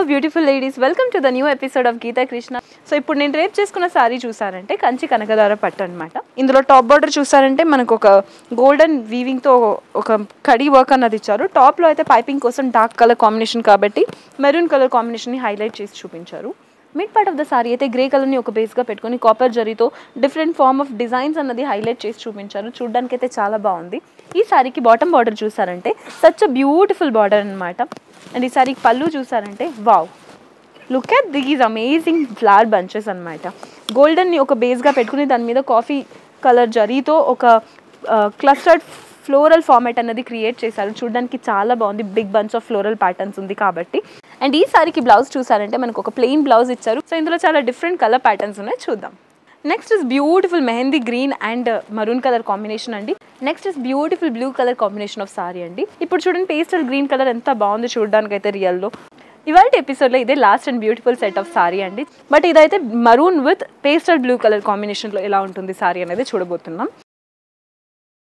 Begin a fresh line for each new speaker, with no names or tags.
Beautiful ladies, welcome to the new episode of Geetha Krishna. So ఇప్పుడు నేను rape చేసుకున్న sorry చూసారంటే కంచి కనకదార పట్టు అనమాట. ఇందులో టాప్ బార్డర్ చూసారంటే మనకు ఒక గోల్డెన్ వీవింగ్తో ఒక కడీ వర్క్ అన్నది ఇచ్చారు. టాప్లో అయితే పైపింగ్ కోసం డార్క్ కలర్ కాంబినేషన్ కాబట్టి మెరూన్ కలర్ కాంబినేషన్ని హైలైట్ చేసి చూపించారు. Mid part of the sorry అయితే గ్రే కలర్ని ఒక బేస్గా పెట్టుకుని కాపర్ జరీతో డిఫరెంట్ ఫార్మ్ ఆఫ్ డిజైన్స్ అన్నది హైలైట్ చేసి చూపించారు. చూడడానికి అయితే చాలా బాగుంది. ఈ సారీకి బాటమ్ బార్డర్ చూసారంటే సచ్ అ బ్యూటిఫుల్ బార్డర్ అనమాట. అండ్ ఈ సారీకి పళ్ళు చూసారంటే wow, look at these amazing flower bunches అనమాట. గోల్డెన్ని ఒక బేస్గా పెట్టుకుని దాని మీద కాఫీ కలర్ జరీతో ఒక క్లస్టర్డ్ ఫ్లోరల్ ఫార్మాట్ అనేది క్రియేట్ చేశారు. చూడడానికి చాలా బాగుంది. Big bunch of floral patterns ఉంది కాబట్టి. అండ్ ఈ సారీకి బ్లౌజ్ చూసారంటే మనకు ఒక ప్లెయిన్ బ్లౌజ్ ఇచ్చారు. సో ఇందులో చాలా డిఫరెంట్ కలర్ ప్యాటర్న్స్ ఉన్నాయి, చూద్దాం. Next is beautiful mehndi green and maroon colour combination అండి. Next is beautiful blue colour combination of sari అండి. ఇప్పుడు చూడండి పేస్టల్ గ్రీన్ కలర్ ఎంత బాగుంది చూడడానికి అయితే రియల్లో. ఇవాళ ఎపిసోడ్లో ఇదే last and beautiful set of sari అండి. బట్ ఇదైతే maroon with pastel blue colour కాంబినేషన్లో ఎలా ఉంటుంది సారీ అనేది చూడబోతున్నాం.